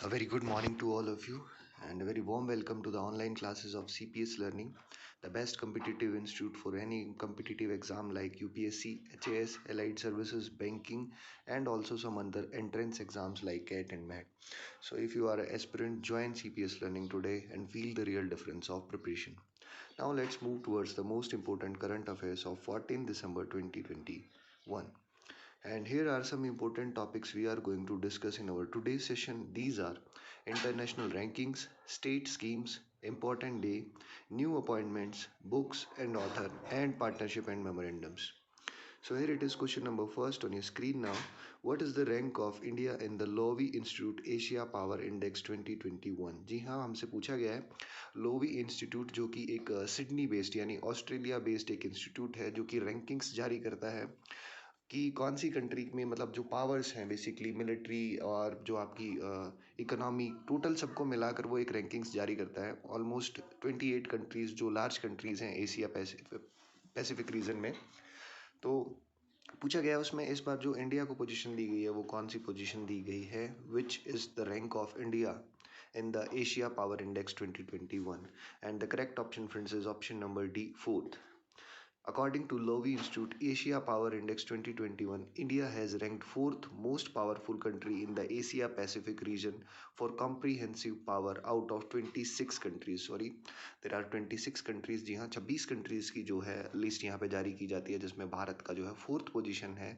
A very good morning to all of you, and a very warm welcome to the online classes of CPS Learning, the best competitive institute for any competitive exam like UPSC, HAS, Allied Services, Banking, and also some other entrance exams like CAT and MAT. So, if you are an aspirant, join CPS Learning today and feel the real difference of preparation. Now, let's move towards the most important current affairs of 14 December 2021. And here are some important topics we are going to discuss in our today's session. These are international rankings, state schemes, important day, new appointments, books and author, and partnership and memorandums. So here it is, question number first on your screen now. What is the rank of India in the Lowy Institute Asia Power Index 2021? जी हाँ, हमसे पूछा गया है Loewi institute जो कि एक Sydney based यानी Australia based एक इंस्टीट्यूट है जो कि रैंकिंग्स जारी करता है कि कौन सी कंट्री में मतलब जो पावर्स हैं बेसिकली मिलिट्री और जो आपकी इकोनॉमी टोटल सबको मिलाकर वो एक रैंकिंग्स जारी करता है ऑलमोस्ट 28 कंट्रीज़ जो लार्ज कंट्रीज़ हैं एशिया पैसिफिक रीजन में। तो पूछा गया है उसमें इस बार जो इंडिया को पोजीशन दी गई है वो कौन सी पोजीशन दी गई है, which is the rank of India in the Asia Power Index 2021, and the correct option friends is option number D, fourth. According to Lowy Institute Asia Power Index 2021, India has ranked fourth most powerful country in the Asia Pacific region for comprehensive power out of 26 countries. Sorry, there are 26 countries. जी हाँ, 26 countries की जो है list यहाँ पे जारी की जाती है जिसमें भारत का जो है फोर्थ पोजीशन है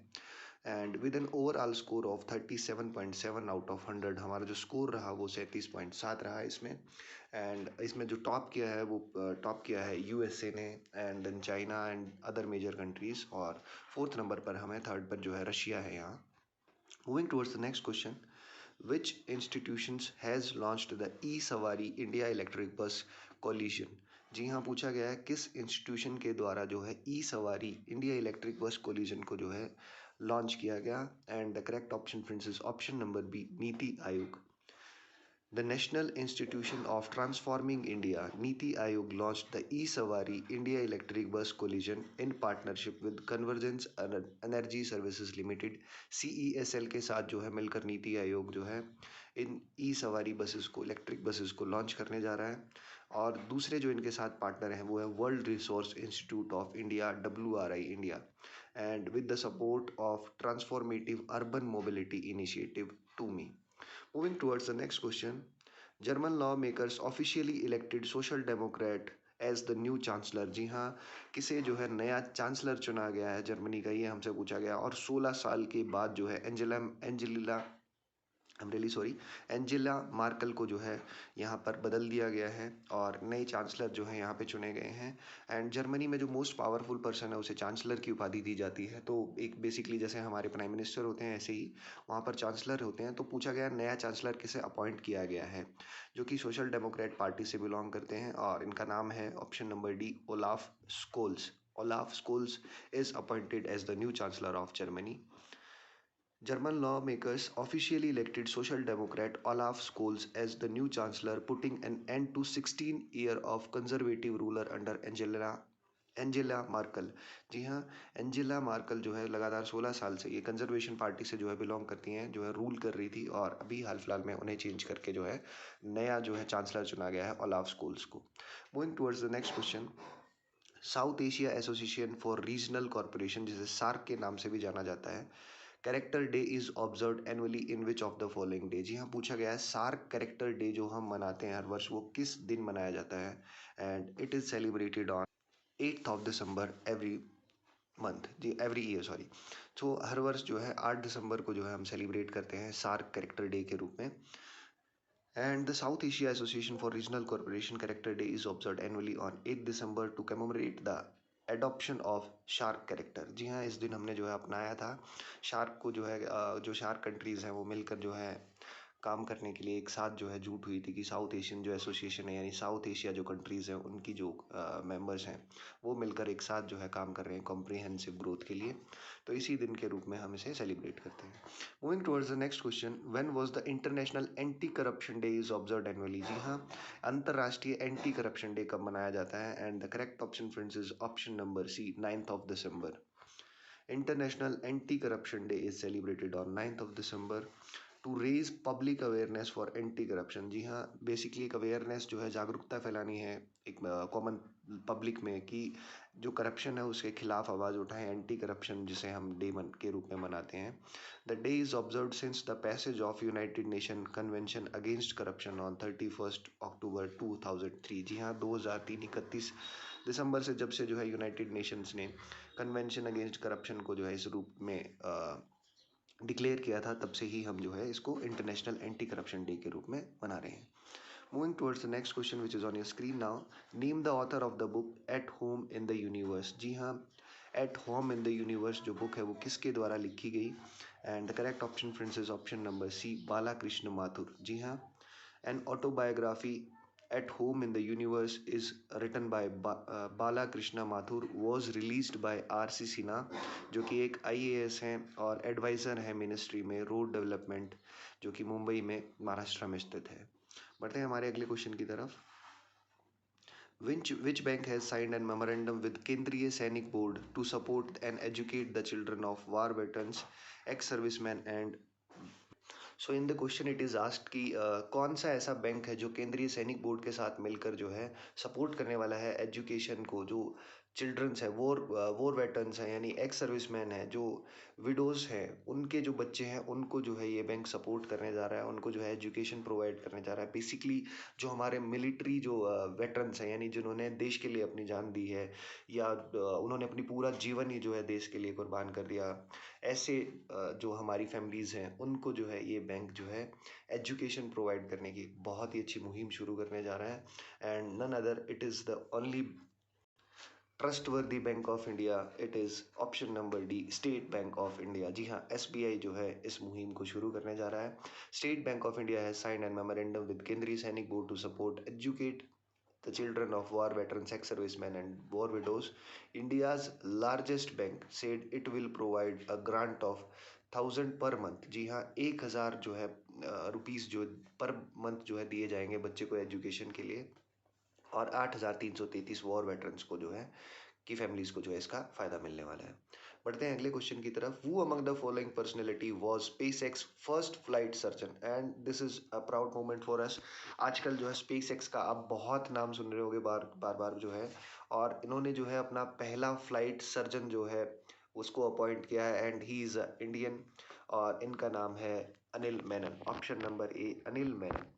and with an overall score of 37.7 out of 100। हमारा जो स्कोर रहा वो 37.7 रहा है इसमें। एंड इसमें जो टॉप किया है वो टॉप किया है यूएसए ने and then China and other major countries, और फोर्थ नंबर पर हमें थर्ड पर जो है रशिया है यहाँ। Moving towards the next question, which institutions has launched the e-सवारी इंडिया इलेक्ट्रिक बस कोलिशन? जी हाँ, पूछा गया है किस इंस्टीट्यूशन के द्वारा जो है ई सवारी इंडिया इलेक्ट्रिक बस कोलिशन को जो है लॉन्च किया गया, and the correct option friends is option number B, NITI Aayog. The National Institution of Transforming India, Niti Aayog, launched the e-Sawari India Electric Bus Coalition in partnership with Convergence Energy Services Limited, CESL के साथ जो है मिलकर नीति आयोग जो है इन ई सवारी buses को, electric buses को लॉन्च करने जा रहा है। और दूसरे जो इनके साथ पार्टनर हैं वो है World Resources Institute of India, WRI India, and with the support of transformative urban mobility initiative TUMI. Moving towards the next question, German lawmakers officially elected Social Democrat as the new chancellor. जी हाँ, किसे जो है नया chancellor चुना गया है Germany का, ये हमसे पूछा गया। और 16 साल के बाद जो है एंजेला मार्कल को जो है यहाँ पर बदल दिया गया है और नए चांसलर जो है यहाँ पे चुने गए हैं। एंड जर्मनी में जो मोस्ट पावरफुल पर्सन है उसे चांसलर की उपाधि दी जाती है। तो एक बेसिकली जैसे हमारे प्राइम मिनिस्टर होते हैं ऐसे ही वहाँ पर चांसलर होते हैं। तो पूछा गया नया चांसलर किसे अपॉइंट किया गया है, जो कि सोशल डेमोक्रेट पार्टी से बिलोंग करते हैं, और इनका नाम है option number D, Olaf Scholz. Olaf Scholz is appointed as the new Chancellor of Germany. German lawmakers officially elected Social Democrat Olaf Scholz as the new chancellor, putting an end to 16 years of conservative ruler under Angela Merkel. जी हाँ, Angela Markle जो है लगातार 16 साल से ये conservation party से जो है बिलोंग करती हैं, जो है रूल कर रही थी, और अभी हाल फिलहाल में उन्हें चेंज करके जो है नया जो है चांसलर चुना गया है, ओलाफ स्कोल्स को। Moving towards the next question, South Asia Association for Regional Corporation, जिसे सार्क के नाम से भी जाना जाता है, character day is observe annually in which of the following day? जी हाँ, पूछा गया है सार्क कैरेक्टर डे जो हम मनाते हैं हर वर्ष वो किस दिन मनाया जाता है, and it is celebrated on 8th of December every month, जी एवरी ईयर सॉरी। तो हर वर्ष जो है 8 दिसंबर को जो है हम सेलिब्रेट करते हैं सार्क कैरेक्टर डे के रूप में। And the South Asia Association for Regional Cooperation Character Day is observed annually on 8 December to commemorate the adoption of SAARC character. जी हाँ, इस दिन हमने जो है अपनाया था शार्क को, जो है जो शार्क कंट्रीज़ हैं वो मिलकर जो है काम करने के लिए एक साथ जो है जुट हुई थी कि साउथ एशियन जो एसोसिएशन है यानी साउथ एशिया जो कंट्रीज़ हैं उनकी जो मेंबर्स हैं वो मिलकर एक साथ जो है काम कर रहे हैं कॉम्प्रिहेंसिव ग्रोथ के लिए। तो इसी दिन के रूप में हम इसे सेलिब्रेट करते हैं। Moving towards the next question, when was the international anti corruption day is observed annually? जी हाँ, अंतर्राष्ट्रीय एंटी करप्शन डे कब मनाया जाता है, and the correct option friends is option number C, 9th of December. International Anti-Corruption Day is celebrated on 9th of December. To raise public awareness for anti corruption. जी हाँ, basically एक awareness जो है, जागरूकता फैलानी है एक कॉमन पब्लिक में कि जो करप्शन है उसके खिलाफ आवाज़ उठाएं, एंटी करप्शन जिसे हम डे मन के रूप में मनाते हैं। The day is observe since the passage of United nation convention against corruption on 31 अक्टूबर 2003। जी हाँ, 2003 31 दिसंबर से जब से जो है यूनाइटेड नेशंस ने कन्वेंशन अगेंस्ट करप्शन को जो है इस रूप में डिक्लेयर किया था, तब से ही हम जो है इसको इंटरनेशनल एंटी करप्शन डे के रूप में मना रहे हैं। Moving towards the next question which is on your screen now, name the author of the book at home in the universe. जी हाँ, at home in the universe जो book है वो किसके द्वारा लिखी गई? And the correct option friends is option number C, Balakrishna Mathur. जी हाँ, an autobiography at home in the universe is written by Bala Krishna Mathur was released bye RC Sinha, जो कि एक IAS हैं और एडवाइज़र हैं मिनिस्ट्री में रोड डेवलपमेंट, जो कि मुंबई में महाराष्ट्र में स्थित है। बढ़ते हैं हमारे अगले क्वेश्चन की तरफ। Which bank has signed a memorandum with Kendriya Sainik Board to support and educate the children of war veterans, ex-servicemen and so in the question it is asked कि कौन सा ऐसा बैंक है जो केंद्रीय सैनिक बोर्ड के साथ मिलकर जो है सपोर्ट करने वाला है एजुकेशन को, जो चिल्ड्रंस है, वॉर वेटरन्स हैं यानी एक्स सर्विसमैन हैं, जो विडोज़ हैं, उनके जो बच्चे हैं उनको जो है ये बैंक सपोर्ट करने जा रहा है, उनको जो है एजुकेशन प्रोवाइड करने जा रहा है। बेसिकली जो हमारे मिलिट्री जो वेटरन्स हैं यानी जिन्होंने देश के लिए अपनी जान दी है या उन्होंने अपनी पूरा जीवन ही जो है देश के लिए कुर्बान कर दिया, ऐसे जो हमारी फैमिलीज़ हैं उनको जो है ये बैंक जो है एजुकेशन प्रोवाइड करने की बहुत ही अच्छी मुहिम शुरू करने जा रहा है। And none other it is the only trustworthy bank of India, it is option number D, State Bank of India. जी हाँ, SBI जो है इस मुहिम को शुरू करने जा रहा है। State Bank of India has signed an memorandum with Kendriya Sainik Board to support educate the children of war veterans, ex-servicemen and war widows. India's largest bank said it will provide a grant of 1000 per month. जी हाँ, 1000 जो है rupees जो per month जो है दिए जाएंगे बच्चे को एजुकेशन के लिए, और 8333 वॉर वेटरन्स को जो है की फैमिलीज को जो है इसका फायदा मिलने वाला है। बढ़ते हैं अगले क्वेश्चन की तरफ। Who among the following personality was SpaceX first flight surgeon, and this is a proud moment for us. आजकल जो है स्पेसएक्स का आप बहुत नाम सुन रहे होगे बार बार बार जो है, और इन्होंने जो है अपना पहला फ्लाइट सर्जन जो है उसको अपॉइंट किया है, एंड ही इज इंडियन, और इनका नाम है Anil Menon. Option number A, Anil Menon.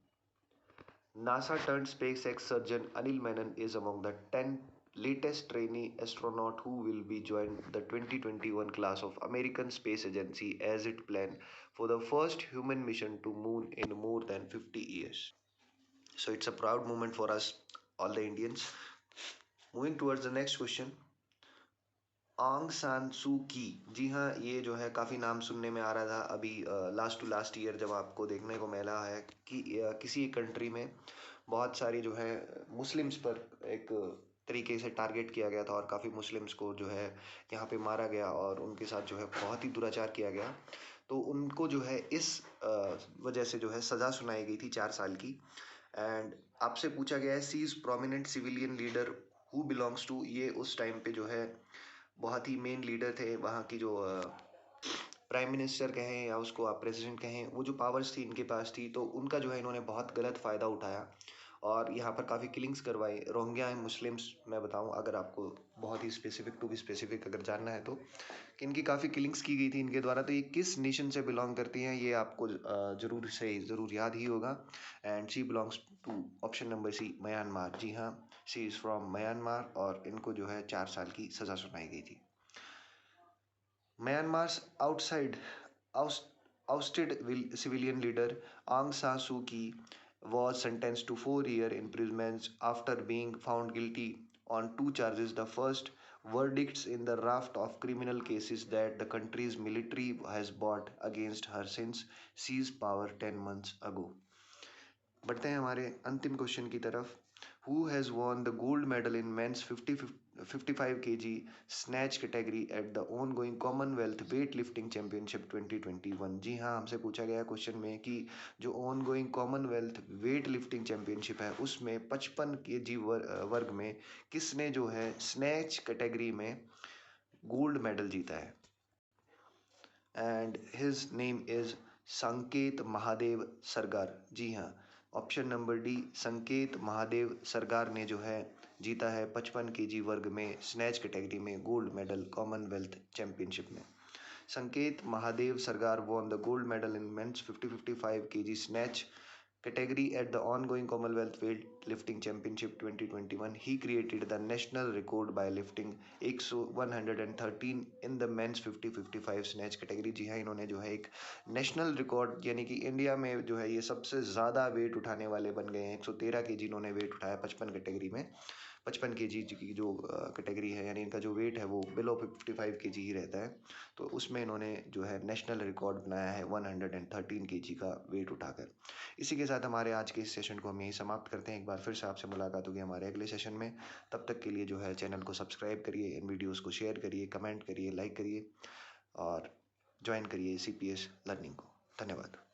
NASA turned SpaceX surgeon Anil Menon is among the 10 latest trainee astronaut who will be joined the 2021 class of American Space Agency as it planned for the first human mission to moon in more than 50 years. So it's a proud moment for us, all the Indians. Moving towards the next question. आंग सान सू की। जी हाँ, ये जो है काफ़ी नाम सुनने में आ रहा था अभी लास्ट टू लास्ट ईयर, जब आपको देखने को मिला है कि किसी एक कंट्री में बहुत सारी जो है मुस्लिम्स पर एक तरीके से टारगेट किया गया था, और काफ़ी मुस्लिम्स को जो है यहाँ पे मारा गया और उनके साथ जो है बहुत ही दुराचार किया गया। तो उनको जो है इस वजह से जो है सज़ा सुनाई गई थी 4 साल की। एंड आपसे पूछा गया है she is prominent civilian leader who belongs to, ये उस टाइम पे जो है बहुत ही मेन लीडर थे वहाँ की, जो प्राइम मिनिस्टर कहें या उसको आप प्रेसिडेंट कहें, वो जो पावर्स थी इनके पास थी, तो उनका जो है इन्होंने बहुत गलत फ़ायदा उठाया और यहाँ पर काफ़ी किलिंग्स करवाई। रोहिंग्या मुस्लिम्स, मैं बताऊँ अगर आपको बहुत ही स्पेसिफिक टू बी स्पेसिफिक अगर जानना है तो, कि इनकी काफ़ी किलिंग्स की गई थी इनके द्वारा। तो ये किस नेशन से बिलोंग करती हैं ये आपको ज़रूर याद ही होगा। And she belongs to option number C, Myanmar. जी हाँ, शी इज़ फ्रॉम म्यांमार और इनको जो है 4 साल की सज़ा सुनाई गई थी। Myanmar's ousted civilian leader Aung San Suu Kyi was sentenced to 4 year imprisonment after being found guilty on 2 charges. The first verdicts in the raft of criminal cases that the country's military has brought against her since seized power 10 months ago. बढ़ते हैं हमारे अंतिम question की तरफ। Who has won the gold medal in men's 55 kg snatch category at the ongoing Commonwealth weightlifting championship 2021? जी हाँ, हमसे पूछा गया क्वेश्चन में कि जो ongoing Commonwealth weightlifting championship है उसमें 55 kg वर्ग में किसने जो है स्नैच कैटेगरी में गोल्ड मेडल जीता है? एंड हिज नेम इज संकेत महादेव सरगार। जी हाँ, ऑप्शन नंबर डी, संकेत महादेव सरगार ने जो है जीता है 55 kg वर्ग में स्नैच कैटेगरी में गोल्ड मेडल कॉमनवेल्थ चैंपियनशिप में। संकेत Mahadev Sargar won the gold medal in men's 50-55 kg snatch category at the ongoing Commonwealth Weightlifting Championship 2021. He created the national record by lifting 113 in the men's 50-55 snatch category। जी हाँ, इन्होंने जो है एक national record यानी कि India में जो है ये सबसे ज़्यादा वेट उठाने वाले बन गए हैं। 113 kg इन्होंने वेट उठाया 55 कैटेगरी में। 55 kg की जो कैटेगरी है यानी इनका जो वेट है वो बिलो 55 kg ही रहता है, तो उसमें इन्होंने जो है नेशनल रिकॉर्ड बनाया है 113 kg का वेट उठाकर। इसी के साथ हमारे आज के इस सेशन को हम यहीं समाप्त करते हैं। एक बार फिर से आपसे मुलाकात होगी हमारे अगले सेशन में। तब तक के लिए जो है चैनल को सब्सक्राइब करिए, इन वीडियोज़ को शेयर करिए, कमेंट करिए, लाइक करिए और ज्वाइन करिए CPS लर्निंग को। धन्यवाद।